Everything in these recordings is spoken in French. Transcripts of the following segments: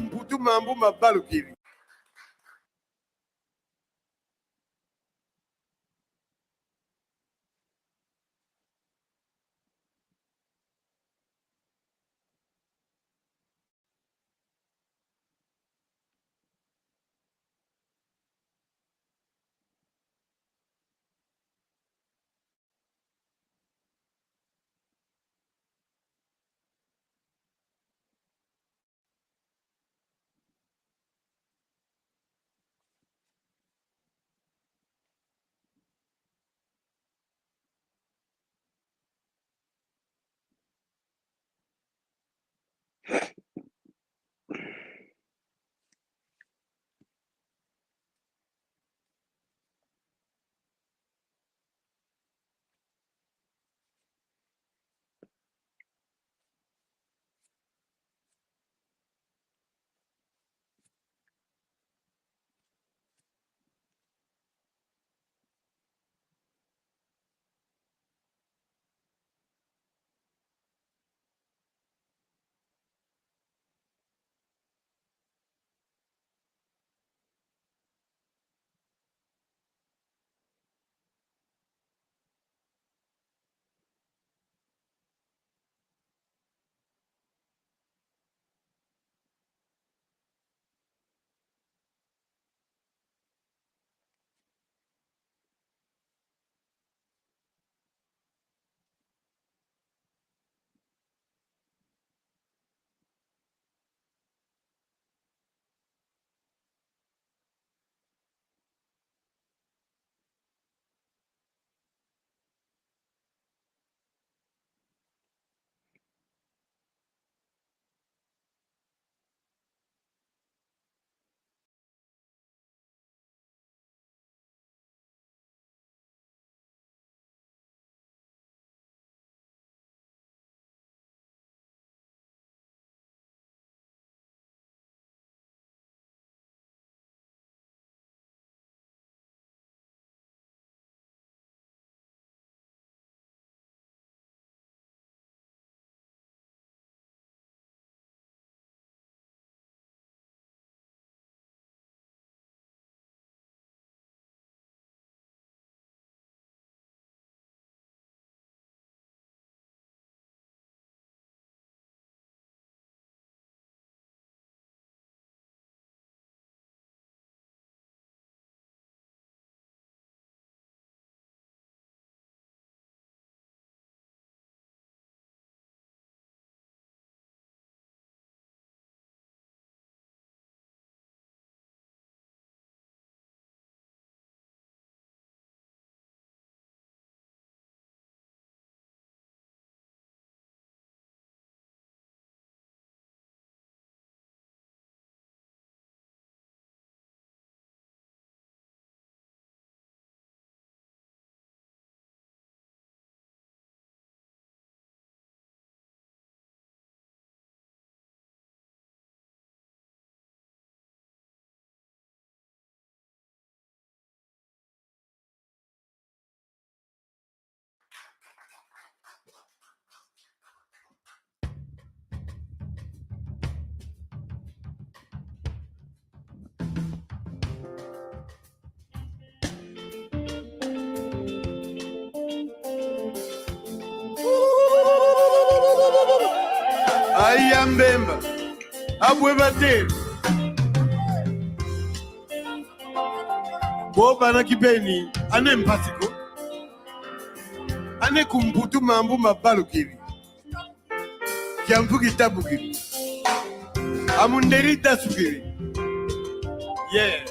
Mputu mambo mabalo kiri. Ayambemba abwebate boba na kibeni ane mpasiko ane kumputu mambo mabalo kiri kiampu kitabu kiri amunderita sukiri yeah.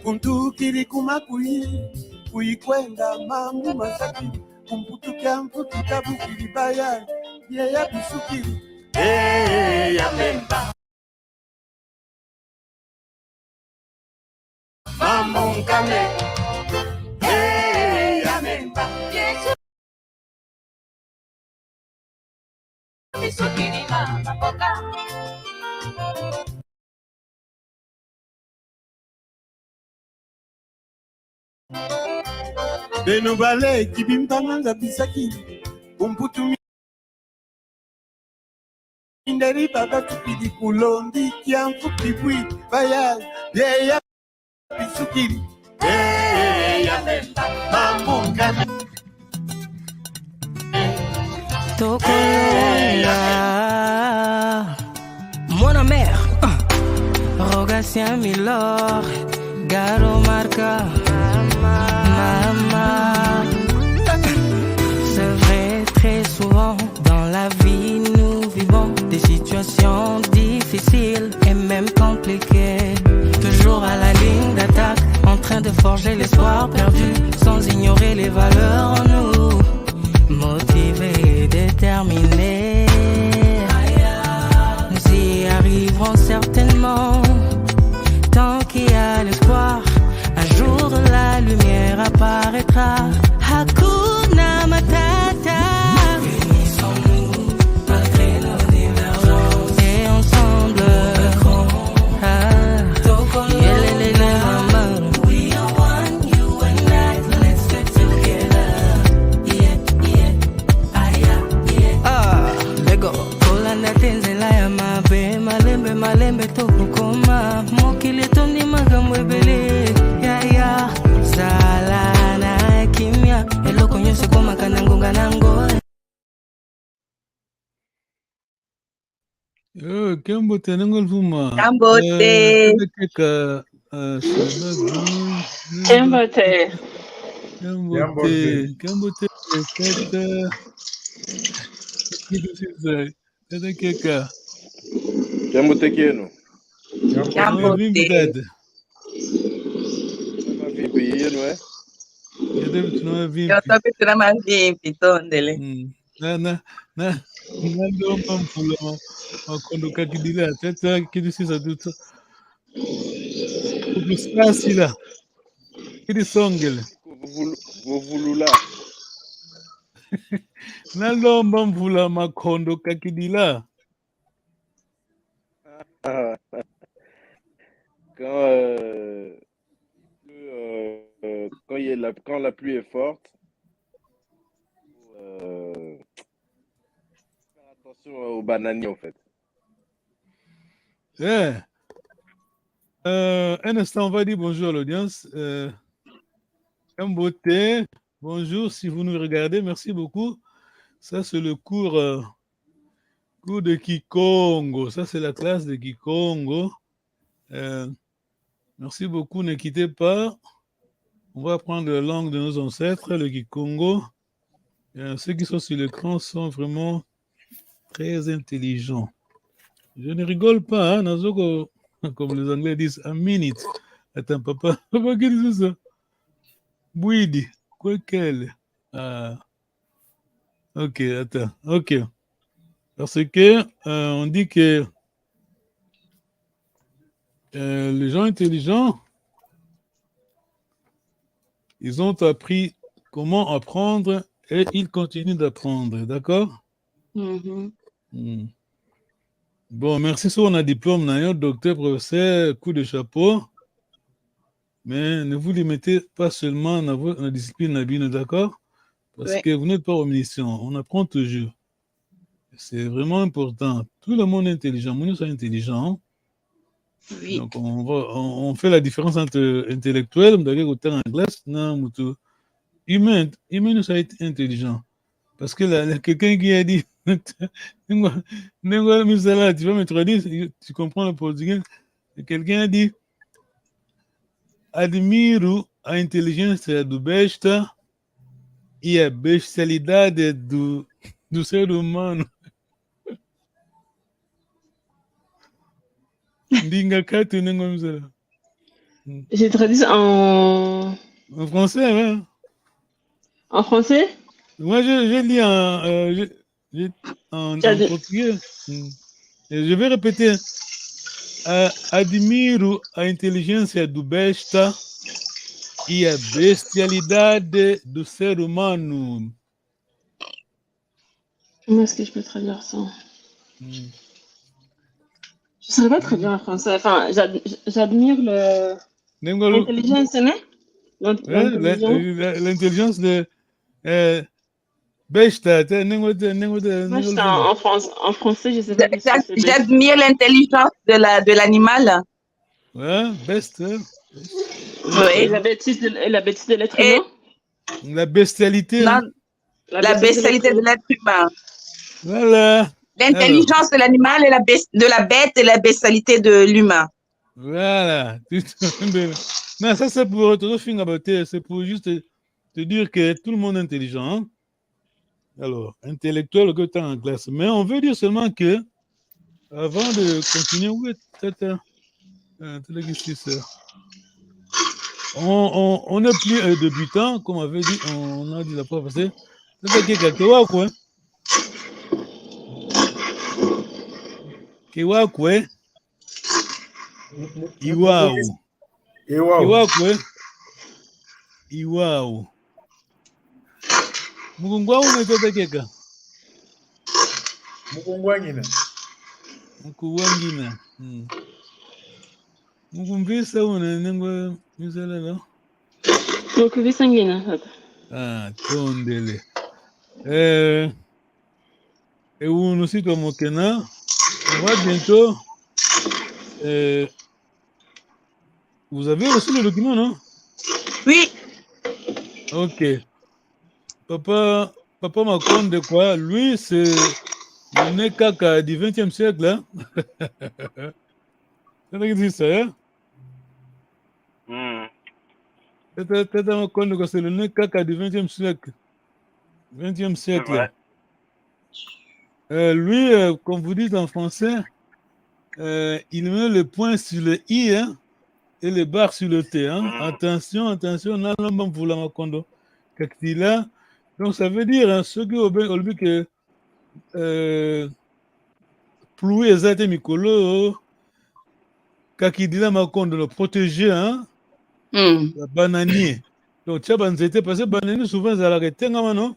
Kuntukiri kuikwenda mambo masaki kumputu kiampu kitabu kiri baya ya bisukiri ya memba mambo nkame ya memba Yesu bisukiri mama boka Beno bale kibimtanga bisaki umputu inderi baba tukidi kulondi kiamfu kibwi baya ya bisukiri ya bemba mamungana Tokolonga Mona mère Rogatien Milor Garo Marca Mama C'est vrai, très souvent dans la vie nous vivons des situations difficiles et même compliquées. Toujours à la ligne d'attaque, en train de forger l'espoir perdu, sans ignorer les valeurs en nous. Motivés et déterminés, nous y arriverons certainement. Tant qu'il y a l'espoir, un jour de la lumière apparaîtra. Hakuna Matata. Unissons-nous malgré nos divergences. Et ensemble, we are one, you and I. Let's get together. Lego. Kolanda tenzela ya mabe, malembe tokukoma. Mokili tondi magambo ebele. Ya sala na kimya. Eloko nyose koma kanangonga nango. Kambote nangol fuma. Kambote. Kambote. Kambote. Kambote. Tata keka. Kambote kienu. Kambote. Vipi yenu Eu tô pintando mais vimpi, tondele. Nalomba mvula makondoka kidila tata kidi sisa duto kukusasi la kidi songele vuvulula nalomba mvula makondoka kidila quand la pluie est forte, faire attention aux bananiers en fait. Un instant, on va dire bonjour à l'audience. Kambote, bonjour si vous nous regardez, merci beaucoup. Ça c'est le cours de Kikongo. Ça c'est la classe de Kikongo. Merci beaucoup, ne quittez pas. On va apprendre la langue de nos ancêtres, le Kikongo. Ceux qui sont sur l'écran sont vraiment très intelligents. Je ne rigole pas, hein, Nazoko, comme les Anglais disent, a minute. Attends, papa, qu'est-ce que c'est ça? Bouidi, quoi qu'elle? Ok, attends, ok. Parce que on dit que les gens intelligents, ils ont appris comment apprendre et ils continuent d'apprendre, d'accord? Bon, merci sur un diplôme, docteur, professeur, coup de chapeau. Mais ne vous limitez pas seulement à la discipline, d'accord? Parce que vous n'êtes pas omniscient, on apprend toujours. C'est vraiment important. Tout le monde est intelligent, nous sommes intelligents. Oui. Donc, on fait la différence entre intellectuel, humain, nous sommes intelligents. Parce que quelqu'un qui a dit, tu vas me traduire, tu comprends le portugais, quelqu'un a dit, admiro a inteligência do besta e a bestialidade do ser humano. J'ai traduit en français, ouais. En français? Moi, je lis en portugais. Et je vais répéter. Admiro a inteligência do besta e a bestialidade do ser humano. Comment est-ce que je peux traduire ça? Je ne saurais pas traduire en français. Enfin, j'admire l'intelligence, non? L'intelligence. L'intelligence de Bechta, En français, je sais pas qu'est-ce que c'est. J'admire l'intelligence de l'animal. ouais, best, Oui. Et la bêtise de l'être Et humain. la bestialité. non, Hein? la bestialité de l'être humain. Voilà. L'intelligence de l'animal et de la bête et la bestialité de l'humain. Voilà. Non, ça c'est pour te faire c'est pour juste te dire que tout le monde est intelligent. Hein? Alors, intellectuel que tu as en classe. Mais on veut dire seulement que, avant de continuer, oui, on n'est plus débutant, comme avait dit, on a dit la fois passée. C'est quelqu'un qui est quoi? Kiwakwe Iwao. Kiwakwe Iwao. Mukungwa unatata keka. Mukuwangina. Mukumvisa unanengwa misala no? Donc, sanguine. Ah, tondele. Et où nous sommes Mokena, on va bientôt. Vous avez reçu le document, non? Oui. Ok. Papa Makonde, quoi? Lui, c'est le Nekaka du 20e siècle. Hein? C'est ce que dit ça, hein? Tata Makonde, c'est le Nekaka du 20e siècle. 20e siècle. Lui, comme vous dites en français, il met le point sur le I, hein? Et les barres sur le T. Hein? Attention, on a l'homme pour la Makondo. Là. Donc, ça veut dire, hein, ceux qui ont dit que plouer les êtres mikolo, quand il dit la Makondo, le protéger, hein? La bananier. Donc, tu as banzété parce que bananier, souvent, ça l'arrête, non?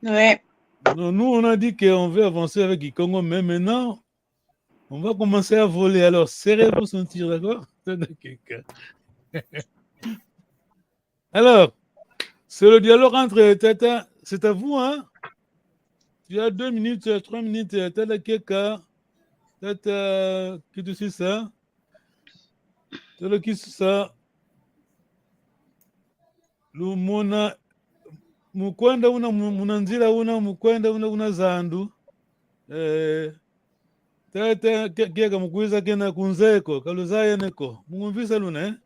Ouais. Donc, nous, on a dit qu'on veut avancer avec Kikongo, mais maintenant, on va commencer à voler. Alors, serrez-vous sentir, d'accord? Alors, c'est le dialogue entre Tata. C'est à vous, hein? Tu as 2 minutes, 3 minutes, Tata Keka, Tata qui te suit ça? Tata qui suit ça? Lumona, mukwenda una munanzira una mukwenda una zandu. Tata Keka mukwiza kena kunzeko, kaluzaye neko. Mungumvisa luna,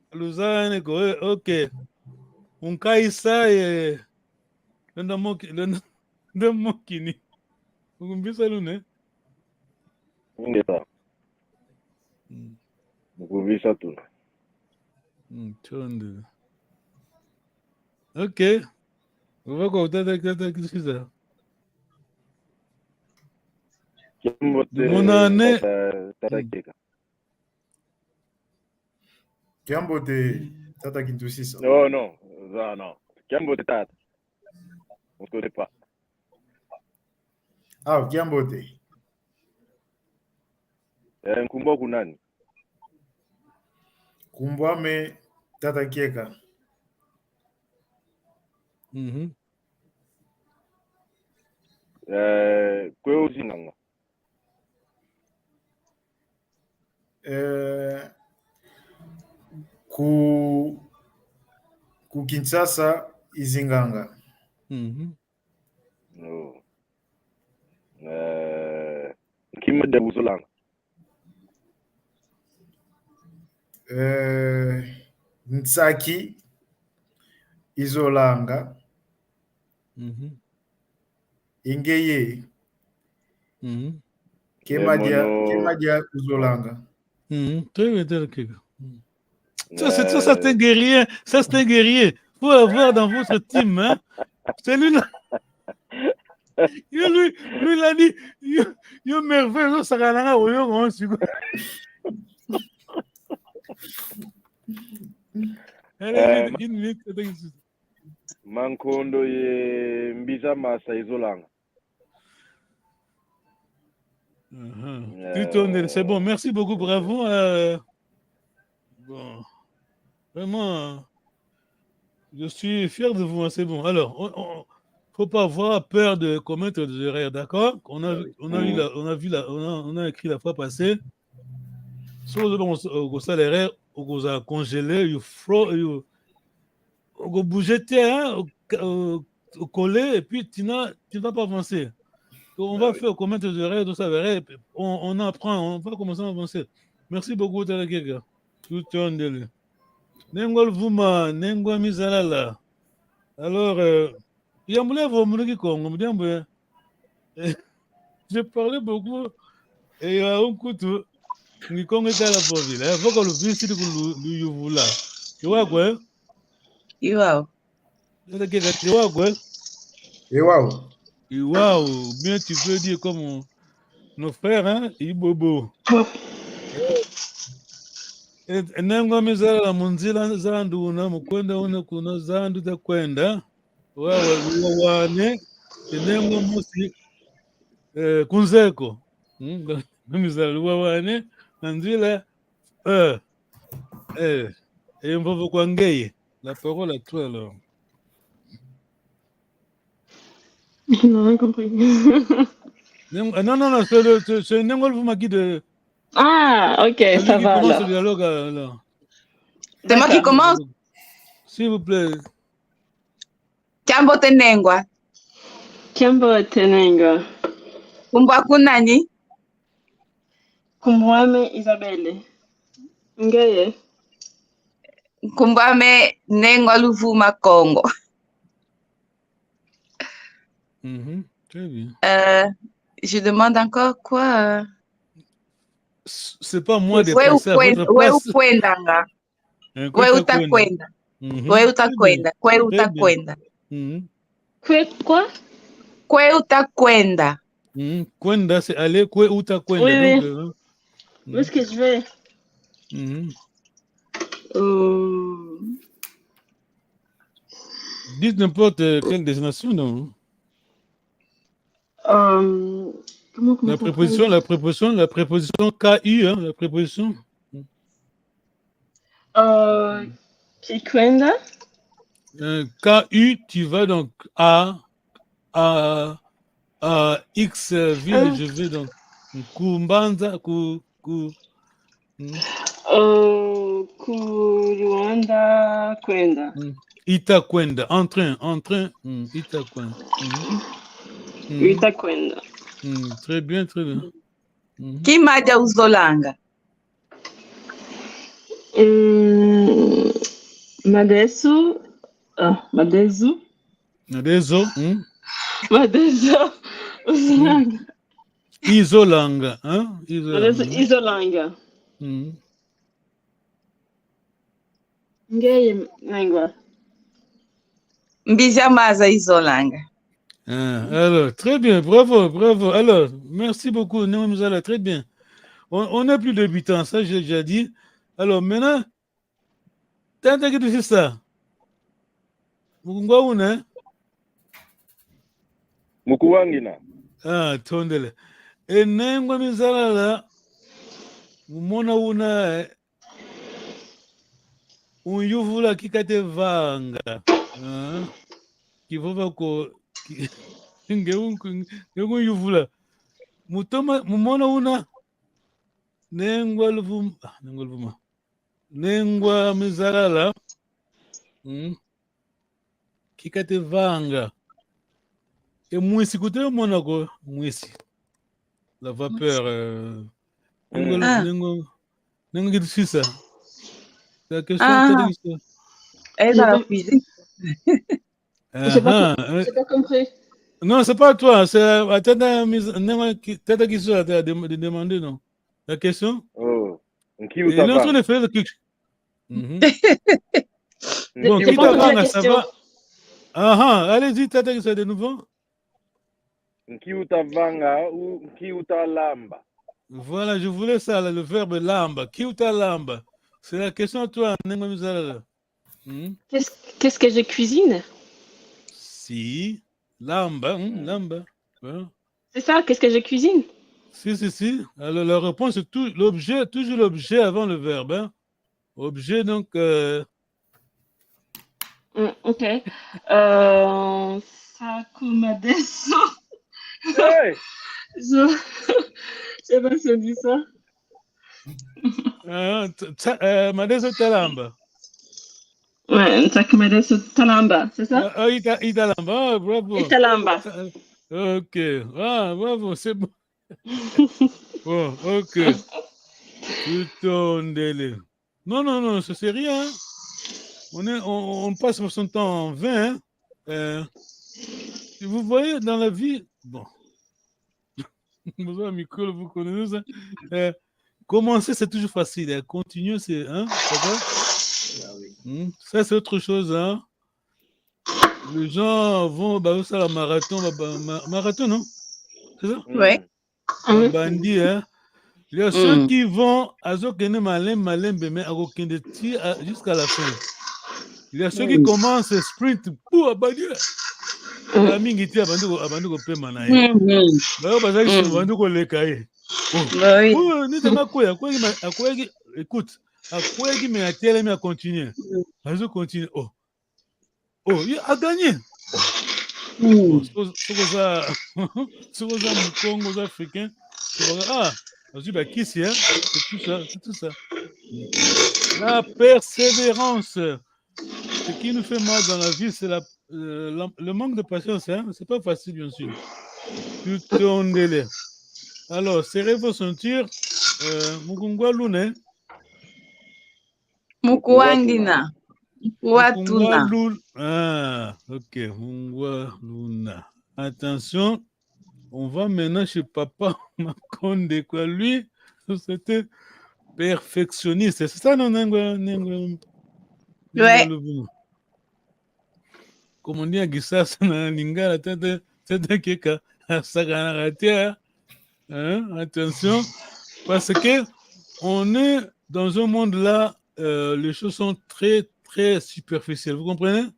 Kaluzaye neko, ok. Unkaisa lenda mokini. Mungumvisa luna, Ngeta. Mukuvisa tu. Chonde. Ok. On va quoi, Tata qu'est-ce que c'est? Mon année. Tata Keka. Kiambote Tata Kintusisa. Oh non, non. Kiambote Tata. On ne connaît pas. Ah, Kiambote. Nkumba kunani? Kumbwame Tata Keka. Kwe uzinganga. Ku Kinshasa izinganga. No. Kima de Buzolanga. Ntsaki izolanga. Ingeye. Kemadia uzolanga. Très bien, Ça, c'est un guerrier. Ça, c'est un guerrier. Faut avoir dans votre team, hein. Celui-là. Lui, il a dit, yo merveilleux, ça va on Mankondo ye Mbiza Masa izolanga. C'est bon, merci beaucoup, bravo. Bon, vraiment, je suis fier de vous, hein, c'est bon. Alors, faut pas avoir peur de commettre des erreurs, d'accord? On a écrit la fois passée. Si vous avez fait l'erreur, vous avez congelé, il faut bouger, coller, et puis tu ne vas pas avancer. Donc, on va faire commettre des erreurs, tout ça, on apprend, on va commencer à avancer. Merci beaucoup, Talakega. Tout le monde. Nengol Vuma, Nengwa Mizalala. Alors, j'ai parlé beaucoup et un couteau. Ni Congo est à la ville. Il faut que le visite le Yuvula. Tu vois quoi? Wow. Tu vois quoi? Et waouh. Waouh, bien tu peux dire comme nos frères, hein? Ibobo. Nengwa Mizalala Munzila Zandu, Mukwenda Unakuna Zandu da Kwenda. Wane Nengwa Musi Kunzeko. Mizalala Wane. Nanzila, et on va vous congayer. La parole à toi alors. Je n'ai rien compris. Non, c'est Nengol Vumaki de. Ah, ok, ça va commence alors. le dialogue alors. C'est moi qui commence. S'il vous plaît. Chambo Tenengwa. Kiambo Tenenga. Kumbwa kunani? Kumbwame Isabelle. Ngeye. Kumbwame Nengwa Luvuma Congo. Très bien. Je demande encore quoi? C'est pas moi de passer à votre place. Where ukwendanga? Where utakwenda? Where utakwenda? Where utakwenda? Quoi? Where utakwenda? Kwenda, c'est aller, kwe utakwenda. Oui, donc, où est-ce que je vais? Dites n'importe quelle destination, non? Comment La préposition KU, hein, la préposition. Kikwenda. KU, tu vas donc à X ville, je vais donc Kumbanza, Kuruanda Kwenda. Itakwenda, en train, Itakwenda. Itakwenda. Très bien, très bien. Kimaja uzolanga? Madesu. Madesu. Madeso. Madesu. Uzolanga. Isolanga, hein? Isolanga. Ngeye Nengwa. Mbijamaza Izolanga. Alors, très bien, bravo. Alors, merci beaucoup, Néomzala, très bien. On n'est plus débutants, ça j'ai déjà dit. Alors, maintenant, t'as que tu fais ça. Mukungwauna? Mukuwangina. Tondele. Et Nengwa Mizala, là, una unyuvula kikate vanga. Kivova ko ngeyuvula mutoma mumona una Nengwa Mizalala kikate vanga et mwisi kute mona ko mwisi la vapeur Nengo kitu sisa la question Elle dans la cuisine. J'ai pas compris. Non, c'est pas toi, c'est Tata qui soit de demander, non? La question? Oh, qui il est en train de faire le truc. Bon, qui t'a ça va? Allez-y, Tata qui soit de nouveau. Qui utavanga ou qui utalamba? Voilà, je voulais ça, le verbe lamba. Qui utalamba? C'est la question à toi, Nengwa Mizalala. Qu'est-ce que je cuisine? Si, lamba. Voilà. C'est ça, qu'est-ce que je cuisine? Si. Alors la réponse est toujours l'objet avant le verbe. Hein? Objet, donc. Ok. Sakuma Deso. Hey! Je sais pas si on dit ça. Madeso Talamba. Ouais, Sakuma Deso Talamba, c'est ça? Italamba, bravo. Italamba. Ok. Ah, bravo, c'est bon. Bon, ok. Tout ton délai. Non, ça c'est rien. On passe son temps en vain. Vous voyez, dans la vie, bon, vous connaissez ça. Commencer, c'est toujours facile. Continuer, c'est. Hein, ça, c'est autre chose. Hein. Les gens vont faire la marathon. Marathon, non? C'est ça? Oui. Bandit, hein. Il y a ceux qui vont à jusqu'à la fin. Il y a ceux qui commencent à sprint pour abandoner. La mingiti abandoner pe manaye. Ba ba za shi abandoner le kai. Oh, ni tama koya écoute, akwegi mais atele mais à continuer. Azo continue. Oh, il a gagné. C'est ça Congo africain. Ah, c'est tout ça. La persévérance. Ce qui nous fait mal dans la vie, c'est le manque de patience. Hein? C'est pas facile, bien sûr. Tout ton délai. Alors, serrez vos ceintures. Mukungwa Lune. Mukuandina. Mukuatuna. Ah, ok. Mukungwa Luna. Attention. On va maintenant chez Papa Makonde, quoi. Lui, c'était perfectionniste. C'est ça, non, Ouais. Comme on dit à Gissas, Lingala, tête keka, Saganaratia. Attention, parce que on est dans un monde là, les choses sont très, très superficielles. Vous comprenez?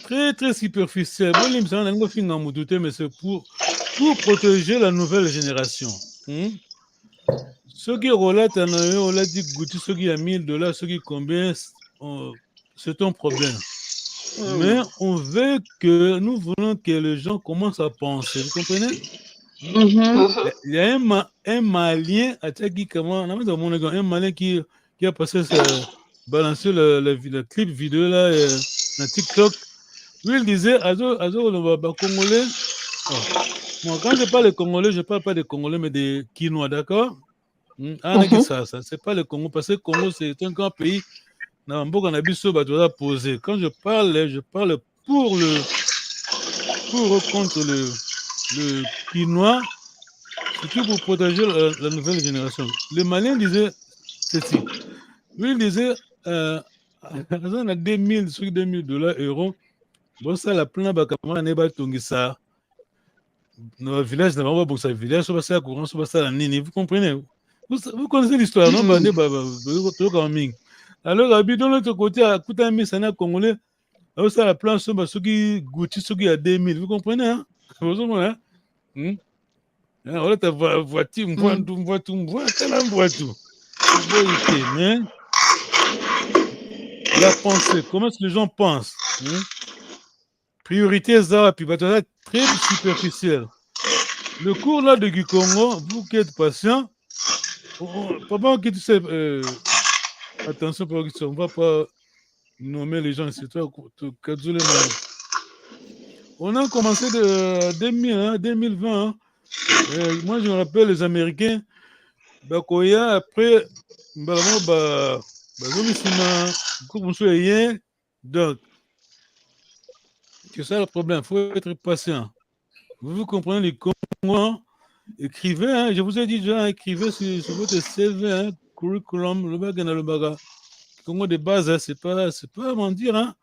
Très, très superficiel. Bon, il me semble mais c'est pour protéger la nouvelle génération. Ceux qui relatent, on l'a dit, goûter ceux qui a $1000, ceux qui combien, c'est un problème. Mais on veut que, nous voulons que les gens commencent à penser. Vous comprenez? Il y a un Malien, un Malien qui a passé, balancé le clip vidéo là, dans TikTok. Lui, il disait, Congolais. Moi, quand je parle de Congolais, je ne parle pas des Congolais, mais des Quinois, d'accord? Ça, c'est pas le Congo, parce que le Congo, c'est un grand pays. Quand je parle contre le Quinois, surtout pour protéger la nouvelle génération. Le Malien disait ceci. Lui, il disait, on a $2000, euros. Bon, ça, la pleine bakamara n'est pas tongisa. Dans le village, dans le village, ça va faire courant, ça va faire la nini. Vous comprenez? Vous connaissez l'histoire, non? Alors, de l'autre côté, à Koutami, c'est un Congolais. Alors, ça, la plan, ceux qui goûtent, ceux qui a 2000. Vous comprenez? Hein? Vous comprenez? Alors, ta voiture, on voit tout. Mais la pensée, comment est-ce que les gens pensent? Priorité, ça, puis très superficiel. Le cours là de Gikongo, vous qui êtes patient, papa qui tu sais, attention, on ne va pas nommer les gens, c'est toi, on a commencé de 2020. Hein. Moi, je me rappelle les Américains, Bakoya, après, donc, c'est ça le problème, il faut être patient. Vous comprenez les Congolais, écrivez, hein, je vous ai dit déjà, écrivez sur votre CV, hein, curriculum, le baga. Congo de base, hein, c'est pas mentir, hein.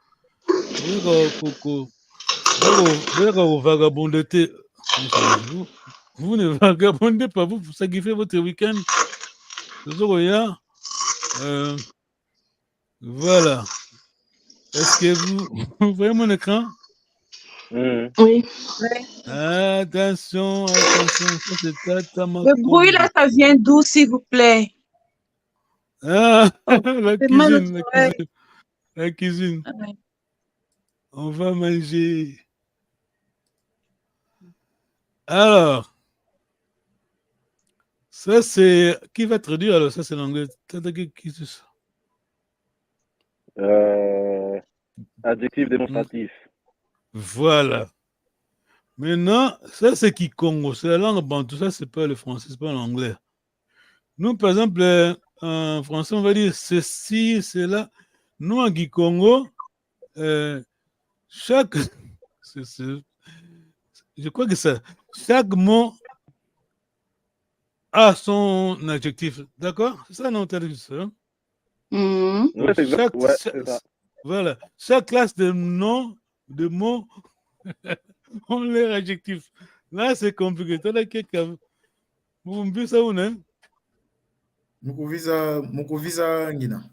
Vous ne vagabondez pas, vous sacrifiez votre week-end. Voilà. Est-ce que vous voyez mon écran? Oui. Attention. Le bruit là, ça vient d'où, s'il vous plaît? Ah, la C'est mal au cuisine, la travail. cuisine, la cuisine. Ah ouais. On va manger. Alors, ça c'est... Qui va traduire alors? Ça c'est l'anglais. Qui c'est ça? Adjectif démonstratif. Voilà. Maintenant, ça c'est Kikongo. C'est la langue bantou. Ça c'est pas le français, c'est pas l'anglais. Nous, par exemple, en français, on va dire ceci, cela. Nous, en Kikongo, chaque... Je crois que ça... Chaque mot a son adjectif. D'accord? C'est ça, non? T'as dit ça, hein? Ouais, c'est exact. Ouais, c'est ça. Voilà. Chaque classe de noms, de mots, ont leur adjectif. Là, c'est compliqué. T'as là quelqu'un. Vous me dites ça ou non? Mukuviza ngina.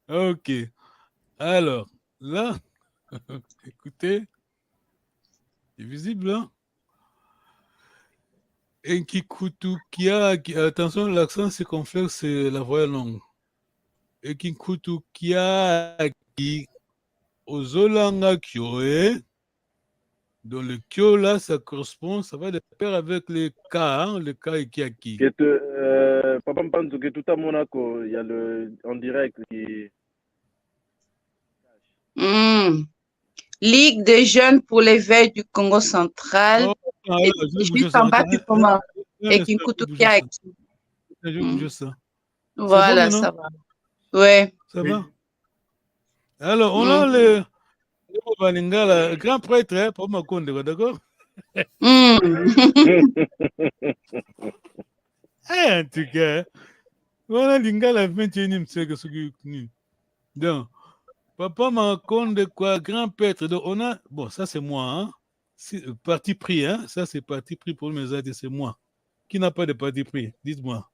Ok. Alors, là, écoutez, c'est visible, hein? Enkikutukia, attention, l'accent circonflexe, c'est la voix longue. Enkikutukia qui ozolanga kyoe. Dans le kyo là, ça correspond, ça va de pair avec les K, hein, le K et Kiaki. Papa Mpanzu, que tout à Monaco, il y a le en direct qui. Ligue des jeunes pour l'éveil du Congo central. Et juste en bas, tu commences. Et Kinkoutukiaki. Je vais bouger ça. Voilà, bon, ça va. Ouais. Ça va? Alors, on a le grand prêtre, hein, pour Makonde, d'accord? En tout cas, voilà Lingala 21e siècle. Donc, Papa Makonde, quoi, grand prêtre. Donc, on a, bon, ça c'est moi, hein? Parti pris, hein? Ça c'est parti pris pour mes aides, c'est moi. Qui n'a pas de parti pris? Dites-moi.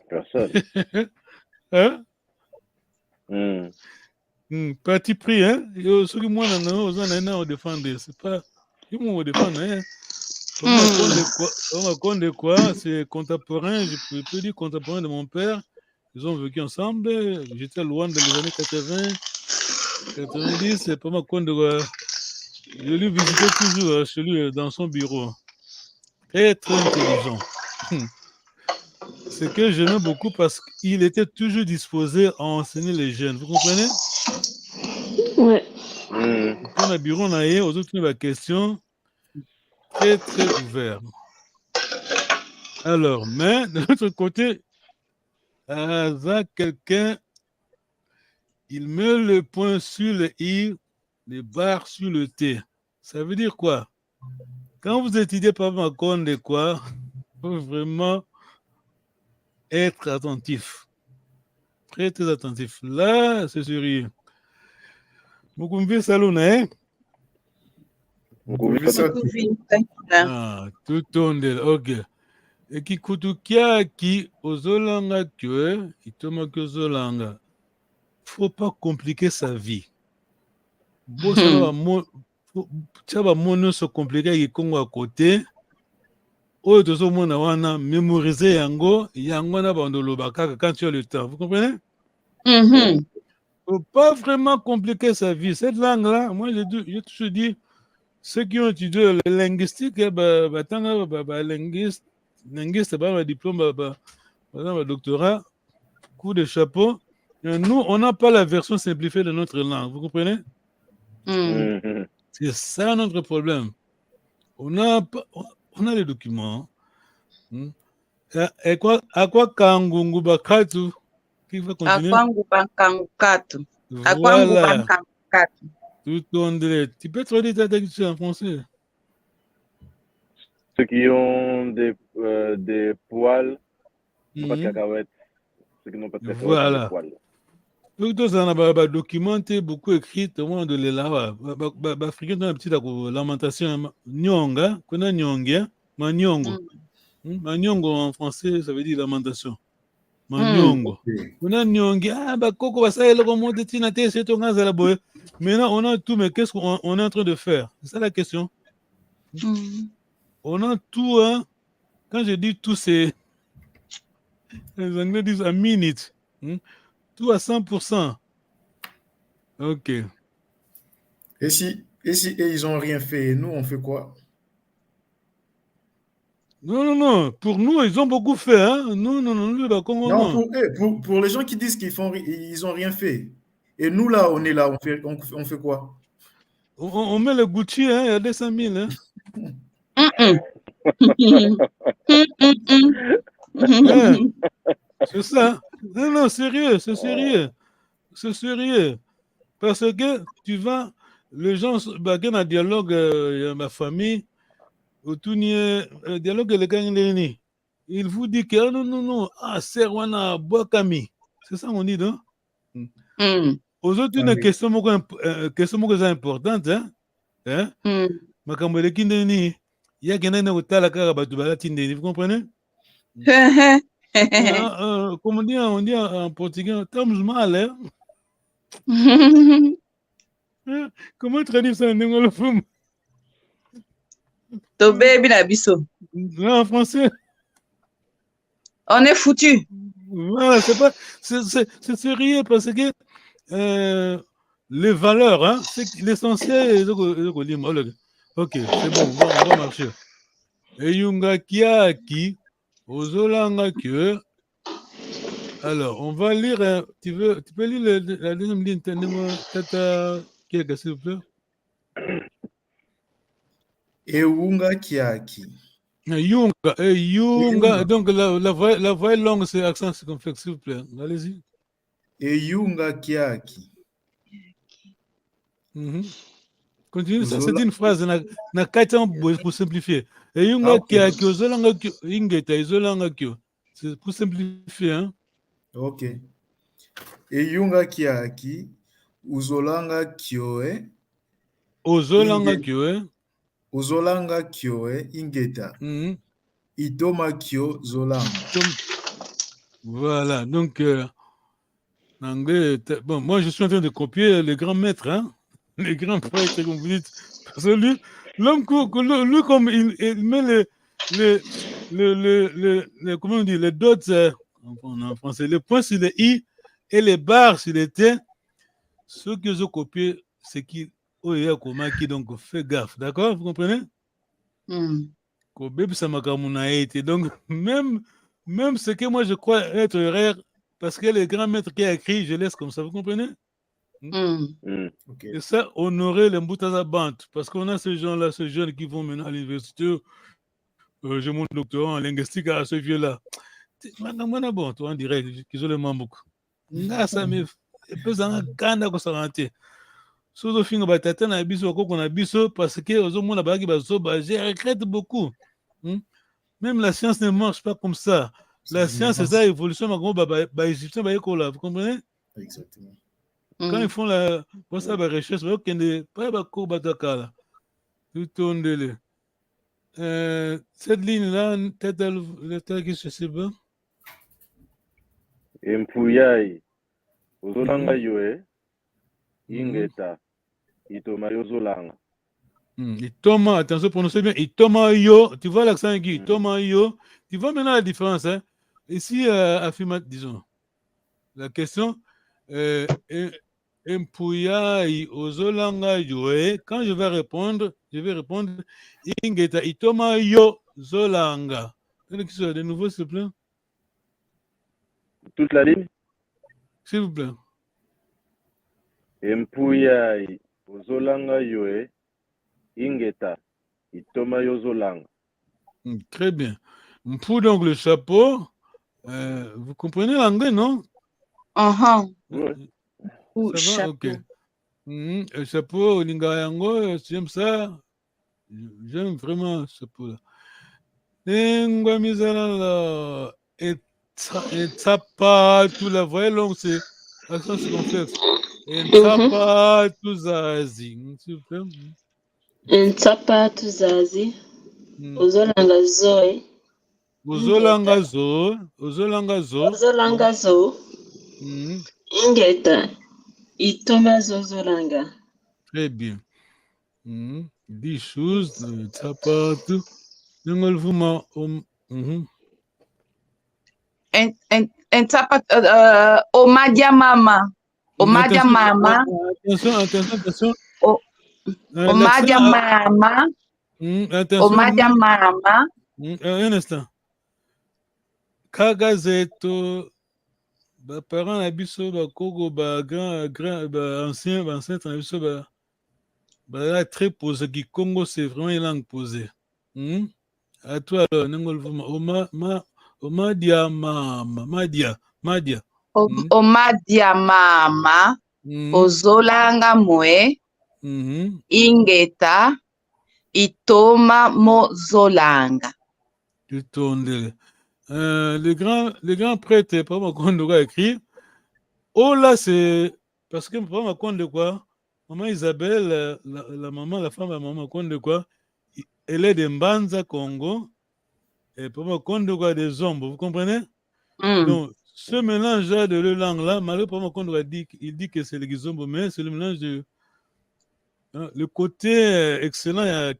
Personne. Hein? Parti pris, hein? Ceux qui moi, on défendre. C'est pas. Qui m'ont défendre, hein? On raconte de quoi? C'est contemporain, je peux dire contemporain de mon père. Ils ont vécu ensemble. J'étais loin dans les années 80, 90. C'est pas ma compte de quoi. Je lui visitais toujours chez lui dans son bureau. Très, très intelligent. C'est que j'aimais beaucoup parce qu'il était toujours disposé à enseigner les jeunes. Vous comprenez? Ouais. Dans le bureau, on a eu aux autres la question. Très, très ouvert. Alors, mais de l'autre côté, quelqu'un, il met le point sur le i, les barres sur le t. Ça veut dire quoi? Quand vous étudiez par Macron de quoi, il faut vraiment être attentif. Très, très attentif. Là, c'est sérieux. Mukumbi Saluna, hein? Ah, tout tourne, ok. Et qui kutukia qui ozolanga que itoma que ozolanga. Faut pas compliquer sa vie. Bon, ça va se compliquer et Congo à côté. Oh, tout ce monde a mémorisé yango na bandolo bakaka quand tu as le temps. Vous comprenez? Faut pas vraiment compliquer sa vie. Cette langue-là, moi, j'ai toujours dit, ceux qui ont étudié le linguistique, linguiste, un diplôme, un doctorat, coup de chapeau. Et nous, on n'a pas la version simplifiée de notre langue. Vous comprenez? C'est ça notre problème. On a les documents. Et quoi, à quoi Kangungu Bakatu? Qui va continuer? Voilà. Tout on tu peux traduire ta question en français? Ceux qui ont des poils, pas de cacahuètes. Ceux qui n'ont pas de cacahuètes, voilà. des poils. Tout ça, on a documenté, beaucoup écrit, au moins de l'Éla. Africain, on a une petite lamentation. Nyonga, qu'on a nyonga, manyongo. Manyongo en français, ça veut dire lamentation. Manyongo. On a nyonga, koko, ça est le roman de Tinate, c'est ton gaz à la boue. Maintenant, on a tout, mais qu'est-ce qu'on est en train de faire? C'est ça la question. On a tout, hein. Quand je dis tout, c'est Les Anglais disent a minute. Tout à 100%. Ok. Et si ils n'ont rien fait, nous, on fait quoi? Non. Pour nous, ils ont beaucoup fait. Hein? Non, le Congo, Non, non. pour les gens qui disent ils n'ont rien fait. Et nous, là, on est là, on fait quoi? On met le Gucci, hein, il y a 200 000. Hein? C'est ça. Non, sérieux, c'est sérieux. C'est sérieux. Parce que tu vas, les gens, il y a un dialogue, ma famille, autour du dialogue, les gars, il vous dit que non, Serwana Boakami. C'est ça qu'on dit, non? Aux autres, une question importante, hein? Makambo de Kindeni, il y a quelqu'un qui a la carabatouba Tindeni, vous comprenez? Comme on dit en portugais, estamos mal, hein? Comment traduire ça en anglais? En français. On est foutu. Voilà, c'est sérieux parce que les valeurs, hein, c'est l'essentiel. Ok, c'est bon, on va marcher. Et Yunga Kiaki, Ozolanga que. Alors, on va lire. Tu peux lire la deuxième ligne, Tata Kiaka, s'il vous plaît. Eunga Kiaki. Yunga. Donc la voix est longue, c'est accent circonflexe, s'il vous plaît. Allez-y. Eunga Kiaki. Continue, c'est une phrase, na 4 ans pour simplifier. Yunga Kiaki, Ozolanga Ingeta, Ozolanga Kyo. C'est pour simplifier, hein. Ok. Eyunga Kiaki, Uzolanga Kyoe. Ozolanga Kyoe. Ozolanga Kyoe, Ingeta. Itoma Kyo Zolanga. Voilà, donc, en anglais, bon, moi je suis en train de copier les grands maîtres, hein, les grands prêtres, comme vous dites. Parce que lui, comme il met comment on dit, les dots, en français, les points sur les i et les barres sur les t, ceux que je copie, c'est qui donc fait gaffe, d'accord, vous comprenez? Donc même ce que moi je crois être rare, parce que les grands maîtres qui a écrit, je laisse comme ça, vous comprenez? Et ça, honorer les Mboutaza Bant, parce qu'on a ces gens-là, ces jeunes qui vont maintenant à l'université. J'ai mon doctorat en linguistique à ce vieux-là. Bon, toi, on dirait qu'ils ont le mambouk. Ça me fait un ganda que ça rentre. Sozo finga batata na biso koko na biso parce que ozomona baki baso je regrette beaucoup. Même la science ne marche pas comme ça. La science c'est ça évolution égyptien vous comprenez? Exactement. Quand ils font la recherche, pas cours batakala. Tout tourne cette ligne là peut-être que je sais pas. Empuyai ozolanga yoe ingeta itoma yozolanga. Itoma, attention, prononcez bien. Itoma yo, tu vois l'accent aigu. Itoma yo. Tu vois maintenant la différence. Hein? Ici, disons, la question, Empuyai ozolanga yoe. Quand je vais répondre, ingeta itoma yo zolanga. De nouveau, s'il vous plaît. Toute la ligne? S'il vous plaît. Empuyai ozolanga yoe ingeta itoma yozolanga. Très bien. Pour donc le chapeau, vous comprenez l'anglais, non? Ouais. Ça va? Ok. Le chapeau, Lingayango, j'aime ça. J'aime vraiment ce chapeau-là. Et tapa, tout la voix longue, c'est accent circonflexe. Et tapa, tout zazi. S'il vous plaît. Tapa, tout zazi. Ozolanga zoe. Ozolanga zo. Ozolanga zo. Ingeta. Itoma zozolanga. Très bien. 10 choses, tapa, tout. Omadia Mama. Omadia Mama. Attention. Omadia Mama. Omadia Mama. Un instant. Kagazeto. Parents na biso Kogo ancien na biso très posé qui Congo c'est vraiment une langue posée. À toi alors Omadia Mama Madia. Omadia Mama. Ozolanga mwe. Ingeta itoma mozolanga. Le grand prêtre Papa Makondo a écrit oh là c'est parce que Papa Makondo quoi maman Isabelle la maman la femme de Maman Makondo quoi elle est de Mbanza Congo et Papa Makondo quoi des Zombo, vous comprenez? Donc ce mélange là de deux langues là malheureusement Papa Makondo il dit que c'est le Gizombo mais c'est le mélange de le côté excellent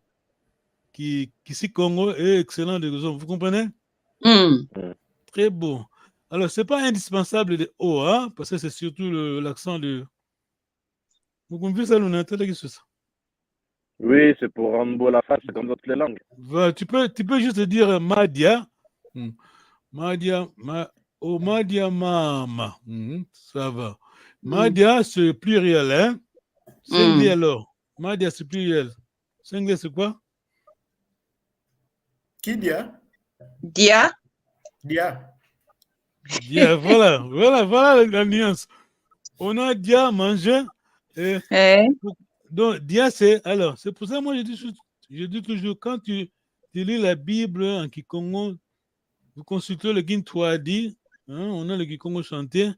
qui ici Congo est excellent de Gizombo, vous comprenez? Très beau. Alors, ce n'est pas indispensable de O, hein, parce que c'est surtout l'accent de. Vous comprenez ça, ça? Oui, c'est pour rendre beau la face, c'est comme toutes les langues. Voilà, tu peux juste dire Madia. Madia Mama. Ça va. Madia, c'est pluriel, hein? Singulier alors. Madia, c'est pluriel. Singulier, c'est quoi? Qui dia? Dia. Voilà la nuance. On a dia manger. Donc, dia c'est. Alors, c'est pour ça moi je dis toujours, quand tu lis la Bible en Kikongo, vous consultez le Gintwadi, on a le Kikongo chanté,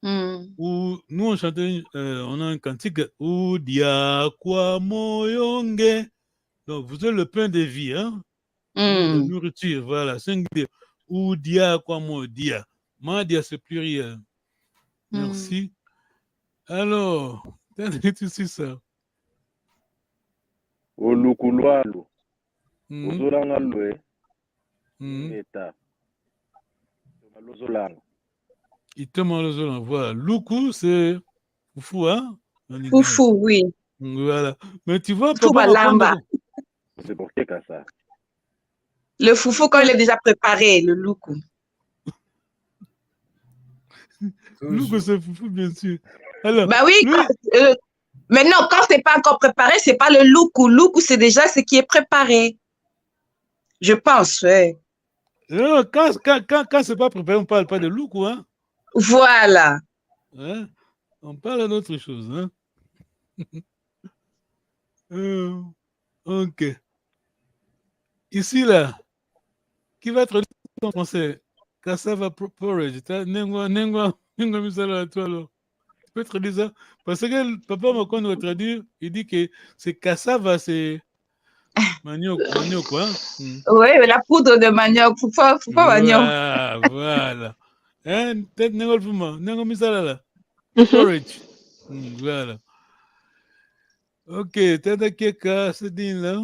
où nous on chantait, on a un cantique, ou dia kwa moyonge. Donc, vous avez le pain de vie, hein? La nourriture, voilà, singulier. Ou dia quoi moi dia. Madia c'est pluriel. Merci. Alors, tu sais ça. Olukulwalu. Ozolanga lwe. Eta. Lozolanga. Itema lozolanga. Voilà. Luku c'est foufou, hein? Foufou, oui. Voilà. Mais tu vois, Papa Lamba. C'est pour qui ça? Le foufou quand il est déjà préparé, le loukou. Loukou, c'est foufou, bien sûr. Alors, bah oui, mais non, quand c'est pas encore préparé, c'est pas le loukou. Loukou, c'est déjà ce qui est préparé. Je pense, ouais. Non, quand c'est pas préparé, on parle pas de loukou, hein? Voilà. Hein? On parle d'autre chose, hein? Ok. Ici, là, qui va traduire en français? Cassava porridge. Tu peux traduire ça? Parce que Papa Makondo traduit, il dit que c'est cassava, c'est manioc, quoi. Oui, la poudre de manioc. Faut pas manioc. Voilà. Hein? Peut-être n'engol fuma. N'engol misala là. Porridge. Voilà. Ok, t'as quelqu'un, c'est dit là.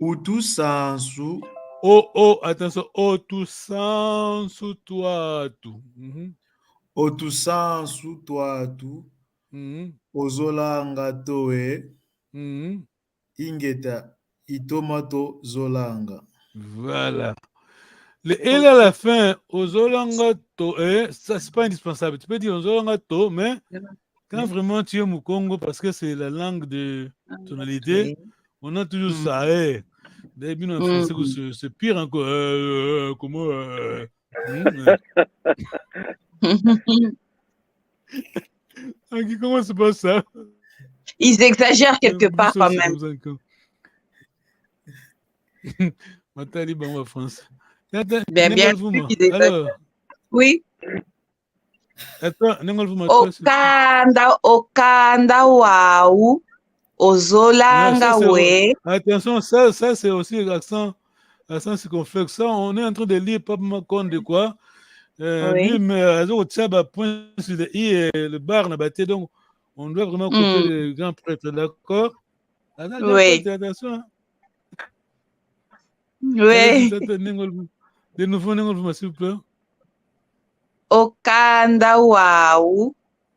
Utu sansu. Attention. Otu sansu toi tout. Otu sansu toi tout. Ozolanga toe. Ingeta itomato zolanga. Voilà. Le L à la fin, ozolanga to, ça c'est pas indispensable. Tu peux dire ozolanga to, mais quand vraiment tu es au Congo, parce que c'est la langue de tonalité, on a toujours ça. D'habitude, en français, c'est pire encore. Comment comment se passe ça? Ils exagèrent quelque part quand même. Matali en France. Bien sûr qu'ils exagèrent. Oui. Okanda waou. Ozolanga we. Attention, ça c'est aussi l'accent circonflexe. Ça, on est en train de lire Papa Makondo quoi. Lui, mais au Tchaba, point sur le i et le bar n'a battu, donc on doit vraiment couper le grand prêtre, d'accord? Oui. Attention. Oui. De nouveau, s'il vous plaît. Okanda wau,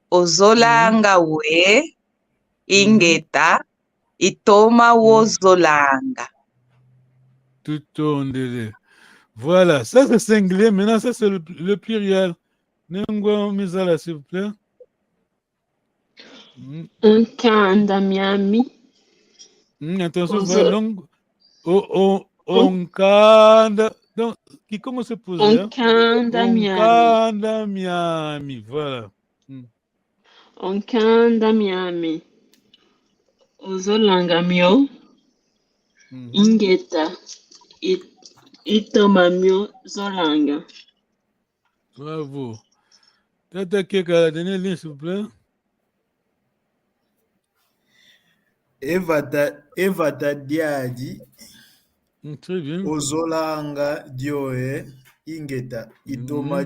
ozolanga we, ingeta, itoma wozolanga. Tout ondele. Voilà, ça c'est singulier. Maintenant, ça c'est le pluriel. Nengwa Mizala, s'il vous plaît. Onkanda miami. Attention, voilà, donc, onkanda. Donc, qui commence à poser? Onkanda miami. Onkanda miami, voilà. Onkanda miami. Ozolanga mio. Ingeta. Itoma mio zolanga. Bravo. Tata Keka, la dernière ligne, s'il vous plaît. Evata diadi. Très bien. Ozolanga dioe. Ingeta. Itoma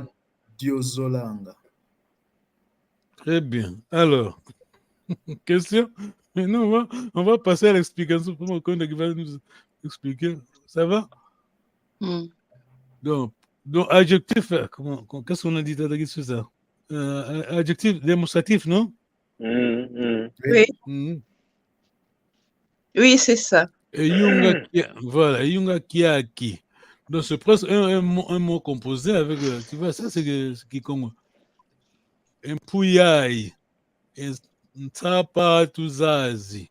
diozolanga. Très bien. Alors, question. Maintenant, on va passer à l'explication pour qu'on va nous expliquer. Ça va? Donc, adjectif, qu'est-ce qu'on a dit sur ça? Adjectif démonstratif, non? Oui. Oui, c'est ça. Et voilà, yunga kiaki. Donc, c'est presque un mot composé avec, tu vois, ça, c'est ce qui compte. Un pouyaï, un tapa tuzazi,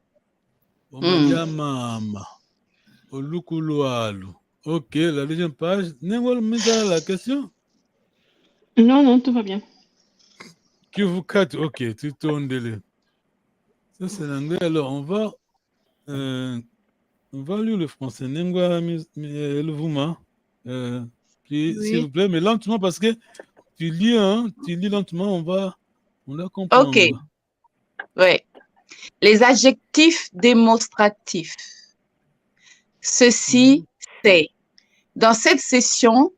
mama, olukulualu. Ok, la deuxième page. N'engol Mizala, la question? Non, tout va bien. Kivukat, ok, tu tournes de ça, c'est l'anglais. Alors, on va lire le français. N'engwa Elvuma. S'il vous plaît, mais lentement, parce que tu lis lentement, on va comprendre. Ok. Oui. Les adjectifs démonstratifs. Ceci, c'est. Dans cette session,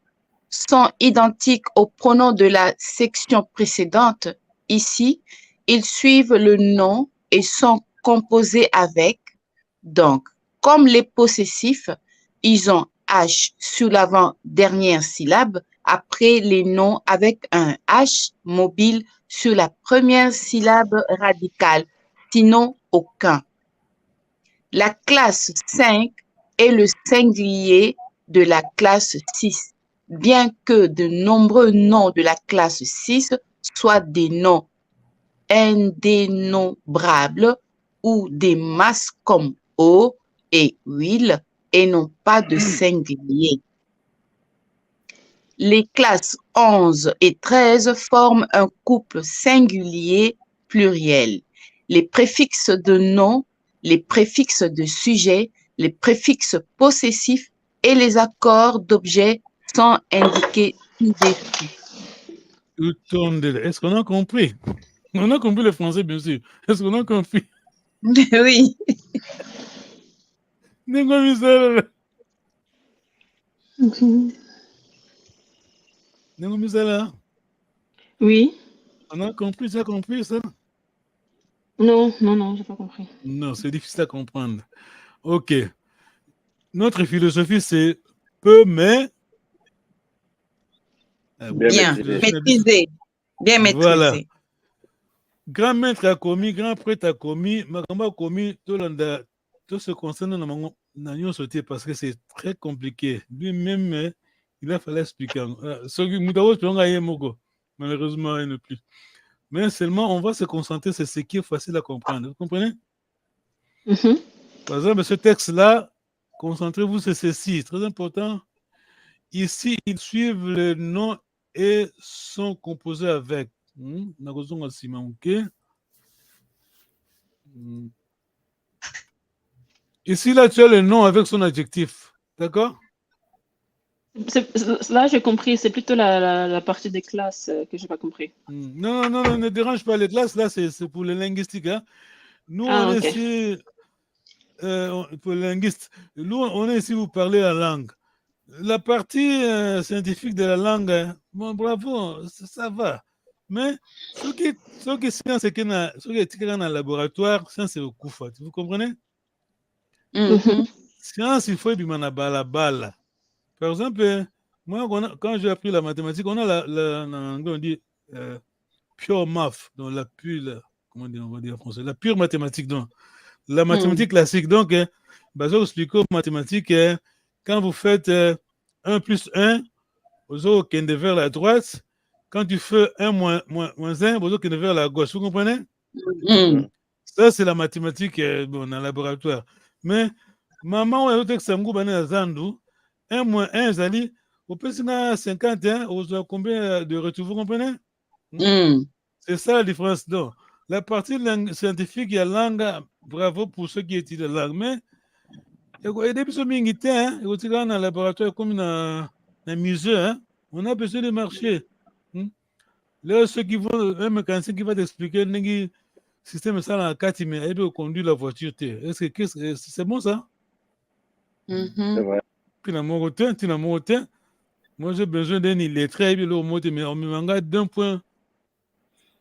sont identiques aux pronoms de la section précédente. Ici, ils suivent le nom et sont composés avec. Donc, comme les possessifs, ils ont H sur l'avant-dernière syllabe, après les noms avec un H mobile sur la première syllabe radicale, sinon aucun. La classe 5 est le singulier de la classe 6, bien que de nombreux noms de la classe 6 soient des noms indénombrables ou des masses comme eau et huile et non pas de singulier. Les classes 11 et 13 forment un couple singulier pluriel. Les préfixes de nom, les préfixes de sujet, les préfixes possessifs et les accords d'objet sont indiqués ci-dessus. Est-ce qu'on a compris? On a compris le français, bien sûr. Est-ce qu'on a compris? Oui. Oui. On a compris, tu as compris ça? Non, j'ai pas compris. Non, c'est difficile à comprendre. Ok. Notre philosophie, c'est peu, mais... Bien maîtrisé. Bien maîtrisé. Voilà. Grand maître a commis, grand prêtre a commis, Makamba a commis, tout se concerne dans l'union sauté parce que c'est très compliqué. Lui-même, il a fallu expliquer. Malheureusement, il ne plus. Mais seulement, on va se concentrer sur ce qui est facile à comprendre. Vous comprenez? Par exemple, ce texte-là, concentrez-vous sur ceci, très important. Ici, ils suivent le nom et sont composés avec. Ici, là, tu as le nom avec son adjectif. D'accord? Là, j'ai compris. C'est plutôt la partie des classes que j'ai pas compris. Non, ne dérange pas les classes. Là, c'est pour les linguistiques. Hein. Nous, on est ici pour les linguistes. Nous, on est ici pour parler la langue. La partie scientifique de la langue, hein, bon, bravo, ça va. Mais ce qui est science, c'est que dans le laboratoire, science, c'est au coup fat. Vous comprenez? Science, il faut du manabala. Par exemple, Moi, quand j'ai appris la mathématique, on a on dit pure math, donc la pure, comment dire, on va dire en français, la pure mathématique, donc la mathématique classique. Donc, je vais expliquer aux mathématiques, quand vous faites 1 plus 1, vous avez vers la droite. Quand tu fais 1 moins 1, vous avez vers la gauche. Vous comprenez? Ça, c'est la mathématique dans le laboratoire. Mais, maman, elle a dit que ça me 1 moins 1, Zali, vous pouvez 51, vous avez combien de retours? Vous comprenez? C'est ça la différence. Donc, la partie scientifique, il y a langue, bravo pour ceux qui étudient la langue. Mais, depuis ce moment, il y a un laboratoire comme un musée, on a besoin de marcher. Là, ceux qui vont, un mécanicien qui va t'expliquer le système ça dans 4 mais il peut conduire la voiture. Est-ce que c'est bon ça? C'est vrai. Puis la moto, moi j'ai besoin d'un illettré, et puis le moto, mais on me manga d'un point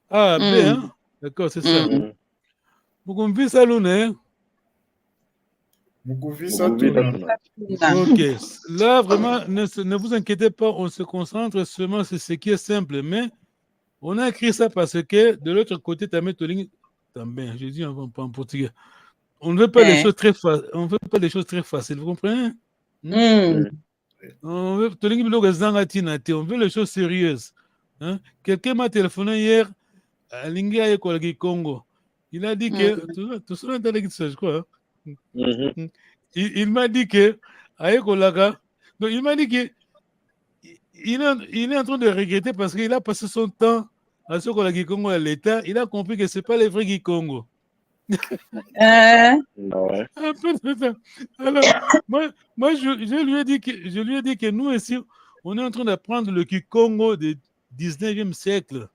A à B, d'accord, c'est ça. Pour qu'on puisse ça, l'honneur. Ok. Là, vraiment, ne vous inquiétez pas, on se concentre seulement sur ce qui est simple, mais on a écrit ça parce que de l'autre côté, tu as mis je dis en portugais. On ne veut pas les choses très faciles. On veut pas les choses très faciles, vous comprenez? On veut les choses sérieuses. Quelqu'un m'a téléphoné hier à Lingia et Congo. Il a dit que tout ça, je crois. Il m'a dit que donc il m'a dit que il est en train de regretter parce qu'il a passé son temps à ce qu'on a Congo à l'État. Il a compris que ce n'est pas les vrais Congo. Ouais. Alors, moi je lui ai dit que nous ici, on est en train d'apprendre le Kikongo du 19e siècle.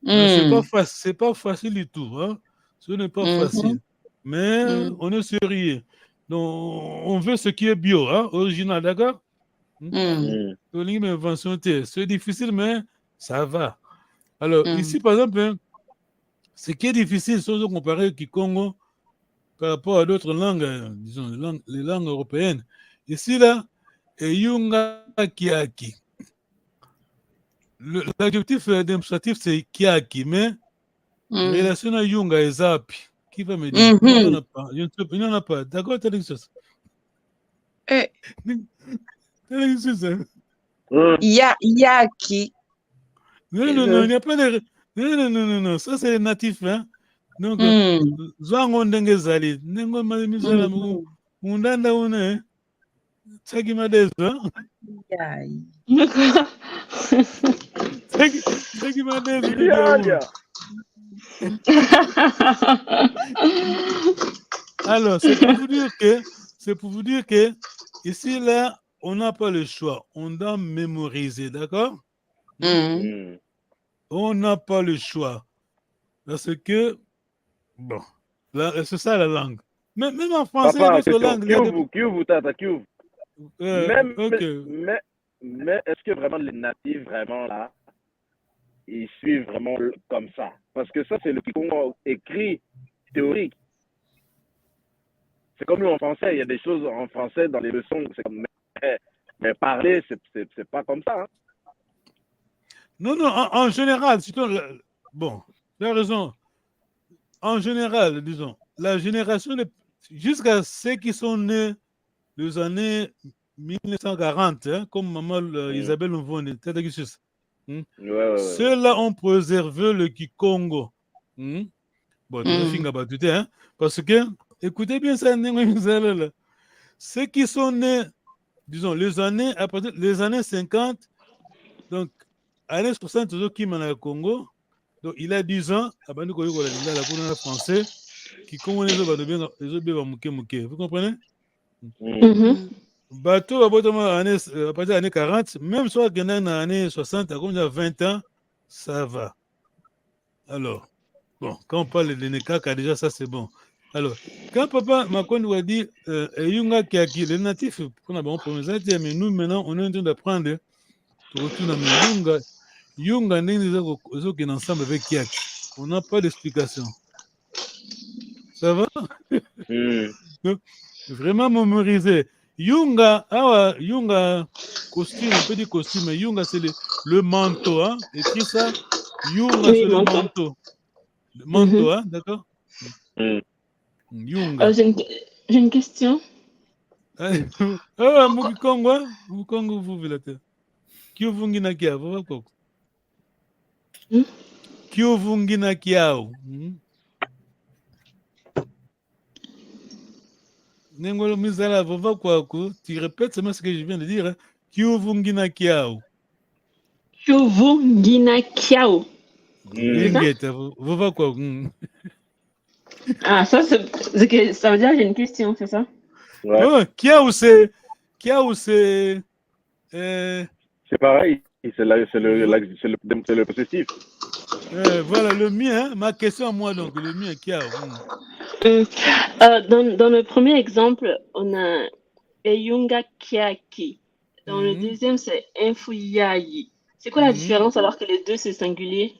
C'est pas facile du tout. Ce n'est pas facile. Mais on est sérieux. Donc, on veut ce qui est bio, original, d'accord? C'est difficile, mais ça va. Alors, ici, par exemple, ce qui est difficile, si on compare au Kikongo par rapport à d'autres langues, disons, les langues européennes. Ici, là, Yunga Kiaki. L'adjectif démonstratif, c'est Kiaki, mais relation à Yunga et Zapi. Qui va me dire? Il n'y en a pas. D'accord, t'as dit ça. Yaki. Non, il n'y a pas de. Non, ça c'est les natifs. Donc, Zwango Ndenge Zali. Nengo Mazala Mundanda Une. Tsaki Madez. Tsaki Madez. Alors, c'est pour vous dire que ici, là, on n'a pas le choix. On doit mémoriser, d'accord? On n'a pas le choix. Parce que, bon, c'est ça la langue. Même en français, Papa, il y a d'autres langues. Mais est-ce que vraiment les natifs, vraiment là, ils suivent vraiment comme ça? Parce que ça, c'est le Kikongo écrit, théorique. C'est comme nous en français, il y a des choses en français dans les leçons, c'est comme, mais parler, c'est pas comme ça. Non, en général, bon, tu as raison. En général, disons, la génération, jusqu'à ceux qui sont nés les années 1940, comme maman Isabelle Mvone, ceux-là ont préservé le Kikongo. Bon, parce que, écoutez bien ça, ceux qui sont nés, disons, à partir des années 50, donc, années 60, qui m'a au Congo, donc il a 10 ans, la français, qui connaît les autres, vous comprenez? Bateau, à partir des années 40, même soit qu'il y en a dans les années 60, comme il y a 20 ans, ça va. Alors, bon, quand on parle de Nekaka, déjà, ça c'est bon. Alors, quand papa Makondo a dit Yunga Kiaki, les natifs, qu'on a bon prononcé, mais nous maintenant, on est en train d'apprendre retour dans Yunga n'est pas ensemble avec Kiaki. On n'a pas d'explication. Ça va? Vraiment mémoriser. Yunga costume, on peut dire costume, mais Yunga, c'est le manteau, hein. Écris ça. Yunga, Oui, c'est le manteau. manteau. Le manteau, hein, d'accord? Yunga. J'ai une question. Ah, Mugikongo, hein? Mugikongo, vous voulez la terre. Kiovungina Kia, vous voyez quoi? Kiovungina Kiao. Nengolo Mizala, vous voyez quoi? Tu répètes seulement ce que je viens de dire. Hein? Kiovungina Kiao. Kiovungina Kiao. Ringette, vous voyez quoi? Ah, ça veut dire j'ai une question, c'est ça? Ouais. Oh, Kiao, c'est. C'est pareil, c'est le possessif. Voilà, le mien, hein? Ma question à moi, donc, le mien, Kiao. Dans le premier exemple, on a Eyunga Kiaki. Dans le deuxième, c'est Infuyayi. C'est quoi la différence alors que les deux, c'est singulier?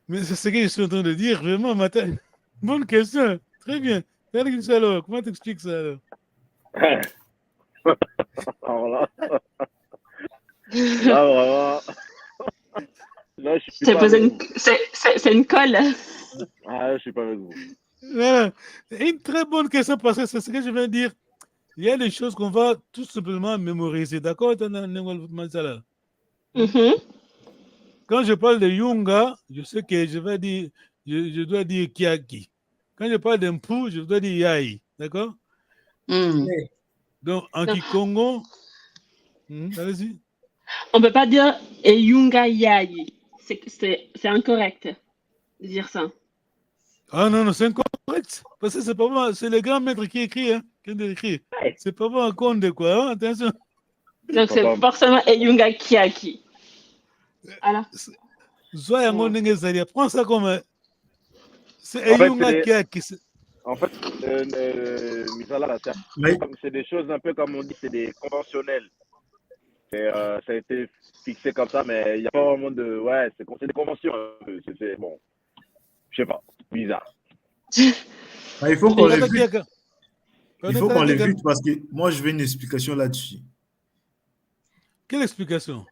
Mais c'est ce que je suis en train de dire, vraiment, matin. Bonne question. Très bien. Alors, comment t'expliques ça alors? Alors là, vraiment. Là, je suis pas avec vous. C'est une colle. Ah, je suis pas avec vous. Voilà. Une très bonne question parce que c'est ce que je viens de dire. Il y a des choses qu'on va tout simplement mémoriser. D'accord? Quand je parle de Yunga, je sais que je vais dire, je dois dire Kiaki. Quand je parle d'Empu, je dois dire Yai. D'accord? Donc, en Kikongo, allez-y. On ne peut pas dire Eyunga Yayi. C'est incorrect de dire ça. Ah non, c'est incorrect. Parce que c'est pas bon. C'est le grand maître qui écrit. Hein, qui écrit. C'est pas bon à compte de quoi. Hein, attention. Donc, c'est forcément Eyunga Kiaki. Alors? Prends ça comme. C'est Eyunga Kiaki. En fait, Misala, c'est des choses un peu comme on dit, c'est des conventionnels. Ça a été fixé comme ça, mais il n'y a pas vraiment de. Ouais, c'est des conventions. C'est bon. Je sais pas. Bizarre. Il faut qu'on l'évite. Il faut qu'on l'évite parce que moi, je veux une explication là-dessus. Quelle explication?